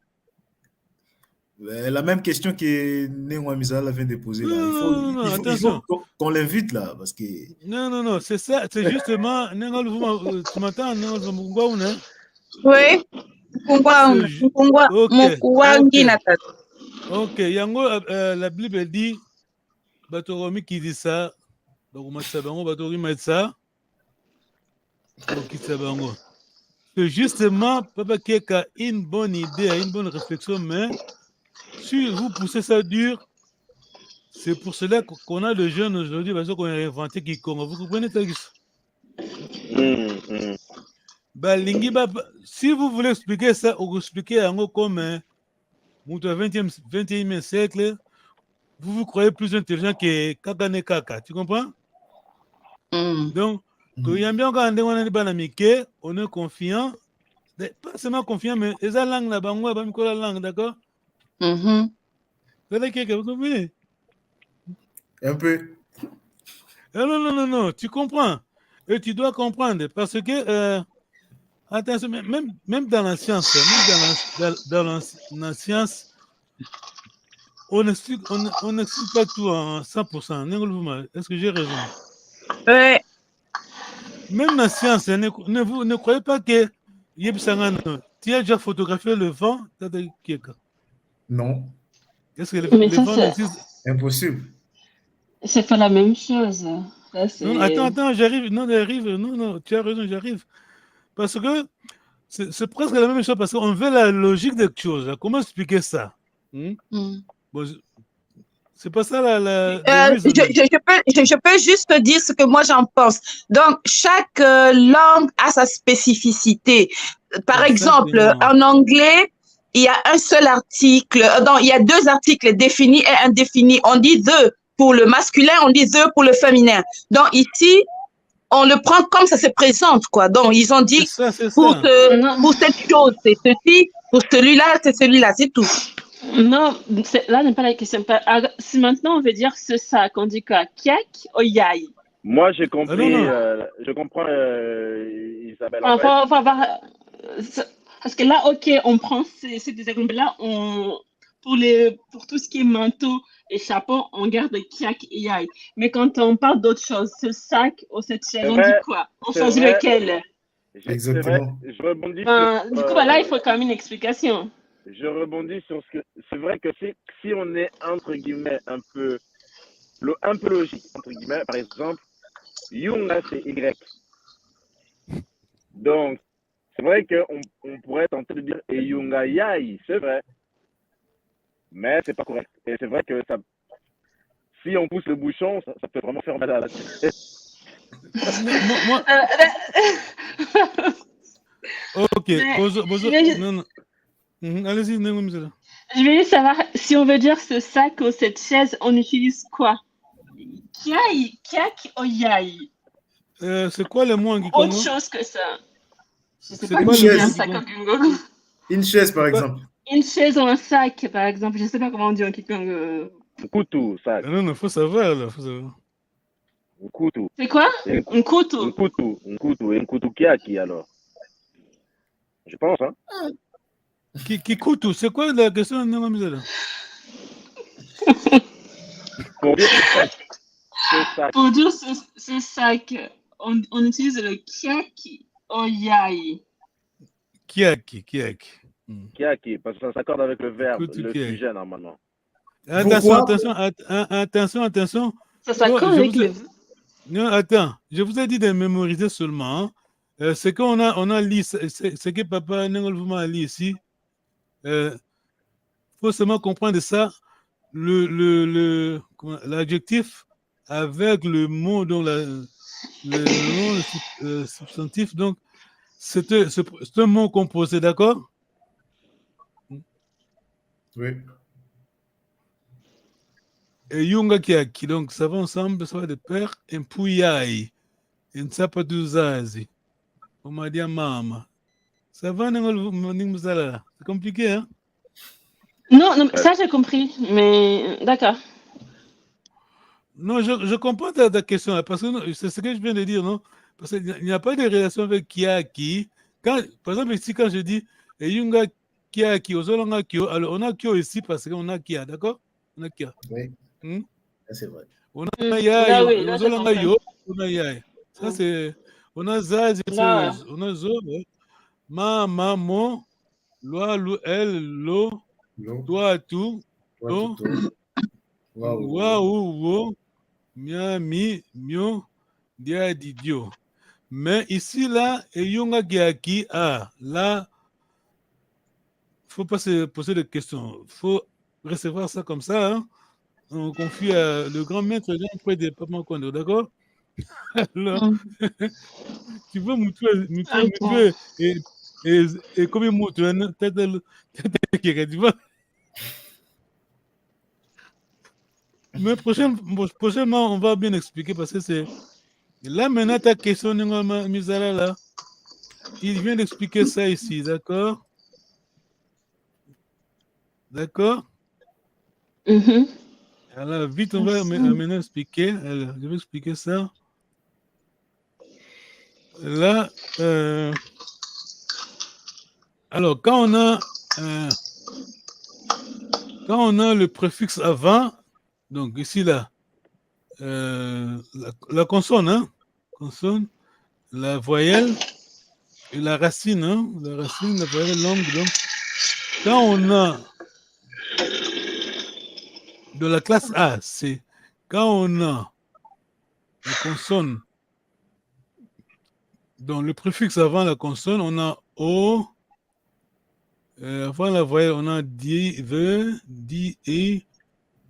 La même question que Néo Misala vient de poser là. Il faut qu'on l'invite là parce que. Non, c'est ça. C'est justement. Tu m'entends? Oui. Ok. Yango, la Bible dit Batoromi qui dit ça. C'est justement, Papa Keka, une bonne idée, une bonne réflexion, mais si vous poussez ça dur, c'est pour cela qu'on a le jeune aujourd'hui, parce qu'on a inventé Kikongo. Vous comprenez ça? Si vous voulez expliquer ça, ou expliquer comme au 21e siècle, vous croyez plus intelligent que Kakane Kaka. Tu comprends? Donc, on est confiant, pas seulement confiant, mais les langues là, la langue, d'accord? Un peu. Non, tu comprends. Et tu dois comprendre, parce que, attention, même dans la science, dans la science, on n'explique pas tout en 100%. Est-ce que j'ai raison? Oui. Même la science, ne croyez pas que tu as déjà photographié le vent? Non. Est-ce que le vent existe? Impossible. C'est pas la même chose. Là, non, attends, j'arrive. Non, tu as raison, j'arrive. Parce que c'est presque la même chose, parce qu'on veut la logique des choses. Comment expliquer ça? Bon, c'est pas ça je peux juste dire ce que moi j'en pense. Donc, chaque langue a sa spécificité. Par exemple, en anglais, il y a un seul article, il y a deux articles définis et indéfinis. On dit the pour le masculin, on dit the pour le féminin. Donc, ici, on le prend comme ça se présente, quoi. Donc, ils ont dit pour cette chose, c'est ceci, pour celui-là, c'est celui-là, c'est tout. Non, là n'est pas la question. Si maintenant on veut dire ce ça, qu'on dit quoi? Kiak ou yai? Moi j'ai compris, je comprends Isabelle. Parce que là, ok, on prend ces exemples-là, pour tout ce qui est manteau et chapeau, on garde kiak et yai. Mais quand on parle d'autre chose, ce sac ou cette chaise, on dit quoi? On choisit lequel? Exactement. Je rebondis du coup, là, il faut quand même une explication. Je rebondis sur ce que... C'est vrai que si on est, entre guillemets, un peu logique, entre guillemets, par exemple, Yunga, c'est Y. Donc, c'est vrai qu'on pourrait tenter de dire Yunga Yai, c'est vrai. Mais c'est pas correct. Et c'est vrai que si on pousse le bouchon, ça peut vraiment faire mal à la tête. Ok. Non. Allez-y, Négomisela. Je vais juste savoir si on veut dire ce sac ou cette chaise, on utilise quoi? Kiak ou yai? C'est quoi le mot en Kikongo? Autre chose que ça. Je sais C'est pas quoi comment le dire mot ça en comme Kikongo? Une chaise, par exemple. Une chaise ou un sac, par exemple. Je sais pas comment on dit en Kikongo. Un couteau, sac. Non, faut savoir, là. Faut savoir. Un couteau. C'est quoi? Un couteau. Un couteau. Un couteau. Et un couteau kiaki, alors. Je pense, hein. Qui couteau? C'est quoi la question, Négomisela? Pour dire ce sac. Pour dire ce sac, on utilise le kiaki ou yai. Kiaki. Kiaki, parce que ça s'accorde avec le verbe, le sujet, normalement. Attention. Ça s'accorde avec le... Non, attends, je vous ai dit de mémoriser seulement. Ce qu'on a lu, ce que Papa Nengolvuma a lu ici, faut seulement comprendre ça, l'adjectif avec le mot, donc le nom substantif, donc c'est un mot composé, d'accord? Oui. Et Yunga Kiaki, donc ça va ensemble, ça va de pair, un Puyai, un Sapatuzazi, on m'a dit Mama. Ça va, c'est compliqué, hein? Non, ça j'ai compris, mais d'accord. Non, je comprends ta question, là, parce que c'est ce que je viens de dire, non? Parce qu'il n'y a pas de relation avec Kiaki. Par exemple, ici, quand je dis Yunga Kiaki, alors on a Kyo ici parce qu'on a Kia, d'accord? On a Kia. Oui. C'est vrai. On a Yai, on a Yai. Ça, c'est. On a Zazi, on a Zo, Ma, Mo, Loi, El, Lo, Toi, Tout, Lo, Waouh, Mia, Mi, Mio, Dia, Didio. Mais ici, là, et Yunga Kiaki, là, il ne faut pas se poser de questions. Il faut recevoir ça comme ça, hein? On confie à le grand maître près des Papa Kondo, d'accord? Alors, tu veux mutuer et comme mutuer, tu vois? Mais prochainement, on va bien expliquer parce que c'est. Là, maintenant, ta question, Mizara, là, il vient d'expliquer ça ici, d'accord? D'accord? Alors, vite, on va maintenant expliquer. Alors, je vais expliquer ça. Là, alors, quand on a le préfixe avant, donc ici, là, la consonne, hein? Consonne, la voyelle et la racine, hein? La voyelle longue. Donc, quand on a de la classe A, c'est quand on a la consonne, donc le préfixe avant la consonne, on a O, avant la voyelle, on a D, I,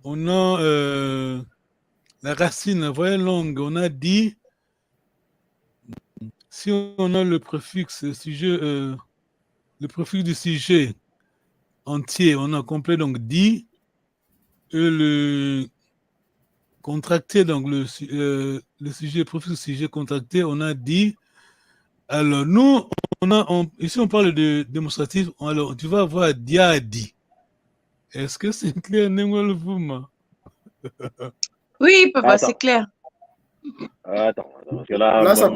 on a la racine, la voyelle longue, on a D. Si on a le préfixe sujet, le préfixe du sujet entier, on a complet, donc D, et le contracté, donc le sujet, le préfixe sujet contracté, on a dit. Alors, nous, ici, on parle de démonstratif. Alors, tu vas avoir diadi. Est-ce que c'est clair, Nengol Vuma? Oui, papa, c'est clair. Attends, parce que là, ça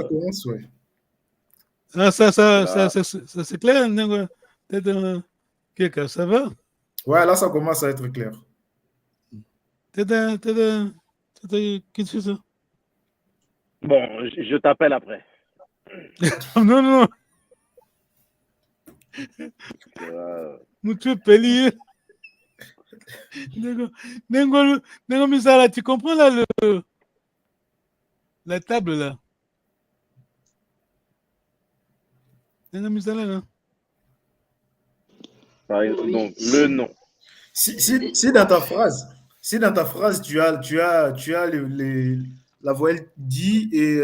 commence, oui. Ah, ça c'est clair, peut-être ça va? Ouais, là, ça commence à être clair. Qu'est-ce que c'est ça? Bon, je t'appelle après. Non. Tu peux Misala, tu comprends là la table là? Misala là? Donc, le nom. Si dans ta phrase, tu as la voyelle di et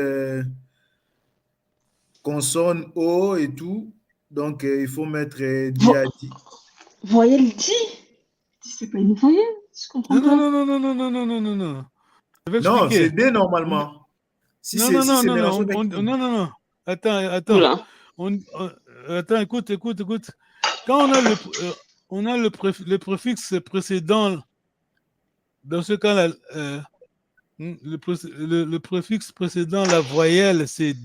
consonne O et tout, donc il faut mettre di à di. Voyelle di? C'est pas une voyelle? Je comprends pas. Non. Non, c'est D normalement. Non. Attends. Attends, écoute. Quand on a le préfixe précédent, dans ce cas-là, le préfixe précédent, la voyelle, c'est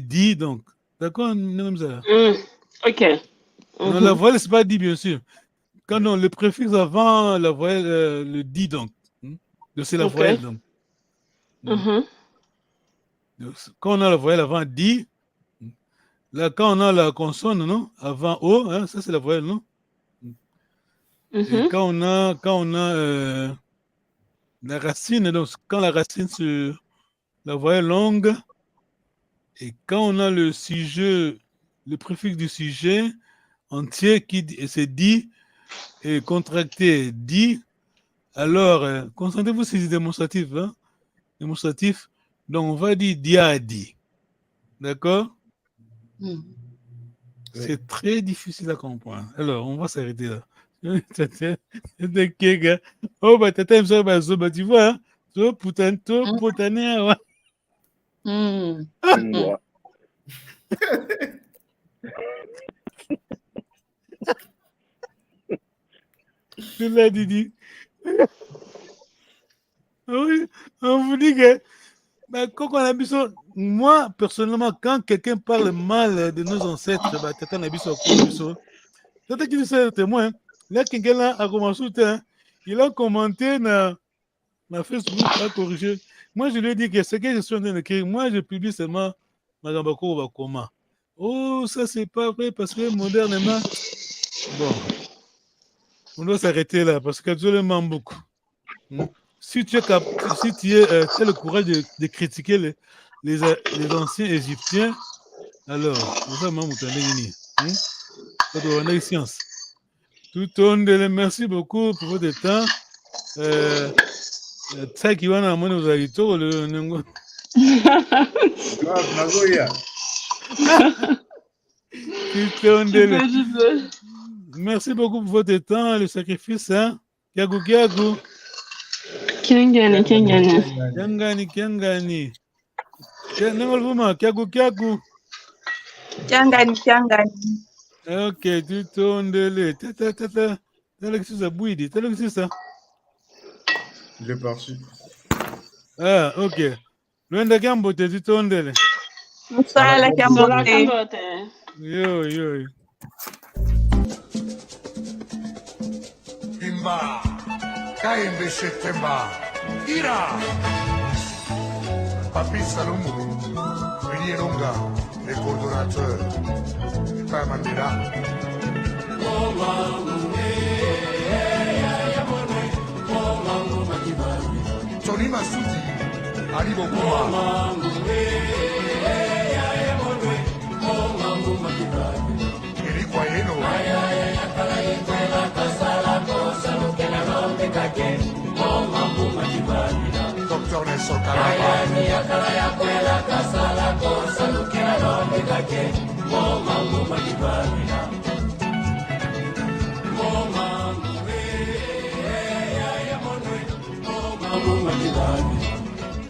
dit, donc. D'accord? Comme ça. Ok. Non, la voyelle, c'est pas dit, bien sûr. Quand le préfixe avant la voyelle, le dit, donc. C'est la voyelle, donc. Quand on a la voyelle avant dit, là, quand on a la consonne, non? Avant O, hein, ça c'est la voyelle, non? Et quand on a la racine, donc quand la racine sur la voyelle longue, et quand on a le sujet, le préfixe du sujet entier qui c'est dit et contracté dit, alors concentrez-vous sur les démonstratifs, hein? Démonstratifs, donc on va dire diadi, d'accord? C'est très difficile à comprendre. Alors, on va s'arrêter là. Oh, bah, tu vois, hein? Poutané, ouais. Tu l'as dit. Oui, on vous dit que quand on a vu ça, moi, personnellement, quand quelqu'un parle mal de nos ancêtres, Tata Nabiso, Tata qui est témoin, là, quelqu'un a commencé, il a commenté dans Facebook, a corrigé. Moi, je lui ai dit que ce que je suis en train d'écrire, moi, je publie seulement Magambako Bakoma. Oh, ça, c'est pas vrai, parce que modernement, bon, on doit s'arrêter là, parce que je le manque beaucoup. Si tu as le courage de critiquer les anciens Égyptiens, alors, vraiment, vous avez une science. Tout le monde, merci beaucoup pour votre temps. Ça qui va dans mon autorito, merci beaucoup pour votre temps, le sacrifice. Hein? Kiagu. Kiangani. Kiagu. Kiangani. Ok, tu tournes. Tata. Ça. Je l'ai pas reçu. Ah, ok. Luenda Kambote, tu tournes. Musala Kambote. Yo. Timba, Kaimbe Shetemba, Ira, Papi Salomou, Villiers-Longa, les coordonnateurs, Père Mandela. Tony Masuti, Ali Bokuma. Eric Wayeno. Dr. Nelson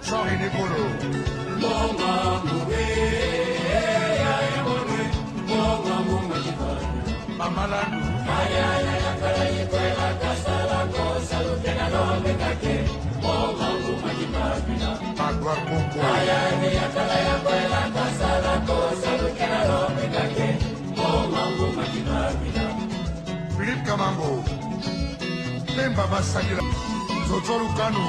Jean-René Negoro. Mamalandu. Magwar Bongo. Kamango Memba Basagila Zozoru Kanu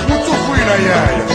Mutu fui na yaya